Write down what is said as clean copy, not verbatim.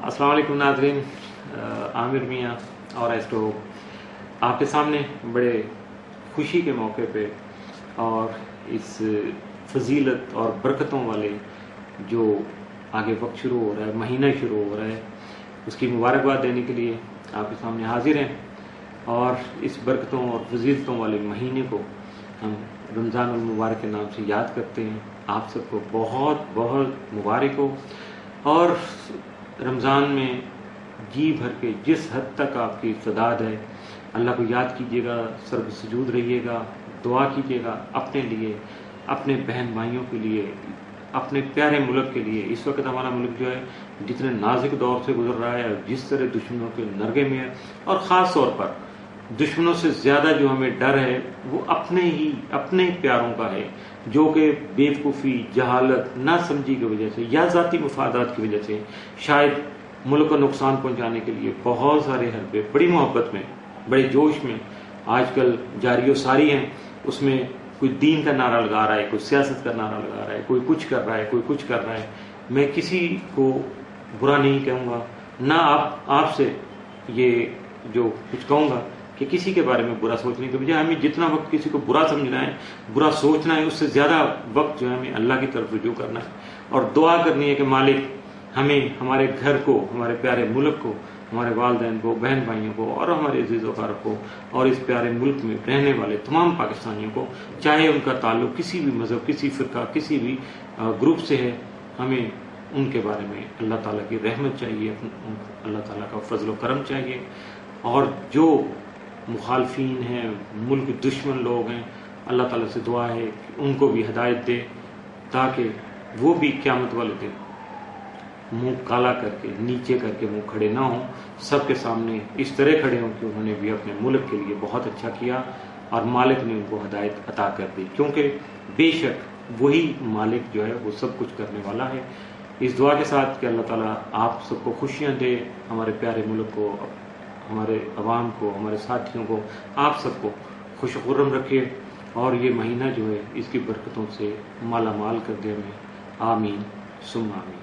अस्सलाम वालेकुम नाज़रीन, आमिर मियाँ और एस्ट्रो आपके सामने बड़े खुशी के मौके पे और इस फजीलत और बरकतों वाले जो आगे वक्त शुरू हो रहा है, महीना शुरू हो रहा है, उसकी मुबारकबाद देने के लिए आपके सामने हाजिर हैं। और इस बरकतों और फजीलतों वाले महीने को हम रमज़ान मुबारक के नाम से याद करते हैं। आप सबको बहुत बहुत मुबारक हो। और रमज़ान में जी भर के जिस हद तक आपकी इस्तदाद है, अल्लाह को याद कीजिएगा, सर्व सुजूद रहिएगा, दुआ कीजिएगा अपने लिए, अपने बहन भाइयों के लिए, अपने प्यारे मुल्क के लिए। इस वक्त हमारा मुल्क जो है जितने नाजुक दौर से गुजर रहा है, जिस तरह दुश्मनों के नरगे में है, और ख़ास तौर पर दुश्मनों से ज़्यादा जो हमें डर है वो अपने प्यारों का है, जो कि बेवकूफ़ी, जहालत, नासमझी की वजह से या ज़ाती मफादात की वजह से शायद मुल्क को नुकसान पहुंचाने के लिए बहुत सारे हरबे बड़ी मोहब्बत में, बड़े जोश में आजकल जारी सारी हैं। उसमें कोई दीन का नारा लगा रहा है, कोई सियासत का नारा लगा रहा है, कोई कुछ कर रहा है, कोई कुछ कर रहा है। मैं किसी को बुरा नहीं कहूँगा, ना आपसे ये जो कुछ कहूँगा कि किसी के बारे में बुरा सोचने के बजाय हमें जितना वक्त किसी को बुरा समझना है, बुरा सोचना है, उससे ज़्यादा वक्त जो है हमें अल्लाह की तरफ रुजू करना है और दुआ करनी है कि मालिक हमें, हमारे घर को, हमारे प्यारे मुल्क को, हमारे वालिदैन को, बहन भाइयों को और हमारे अजीज़ वफ़ारक को और इस प्यारे मुल्क में रहने वाले तमाम पाकिस्तानियों को, चाहे उनका ताल्लुक किसी भी मज़हब, किसी फ़िरका, किसी भी ग्रुप से है, हमें उनके बारे में अल्लाह ताला की रहमत चाहिए, अल्लाह ताला का फजल करम चाहिए। और जो मुखालफीन हैं, मुल्क दुश्मन लोग हैं, अल्लाह ताला से दुआ है कि उनको भी हिदायत दे, ताकि वो भी क़यामत वाले दिन मुंह काला करके, नीचे करके मुंह खड़े ना हों, सबके सामने इस तरह खड़े हों कि उन्होंने भी अपने मुल्क के लिए बहुत अच्छा किया और मालिक ने उनको हिदायत अता कर दी, क्योंकि बेशक वही मालिक जो है वो सब कुछ करने वाला है। इस दुआ के साथ कि अल्लाह ताला आप सबको खुशियाँ दे, हमारे प्यारे मुल्क को, हमारे अवाम को, हमारे साथियों को, आप सबको खुश खुर्रम रखे और ये महीना जो है इसकी बरकतों से माला माल कर दे हमें। आमीन सुम्मा आमीन।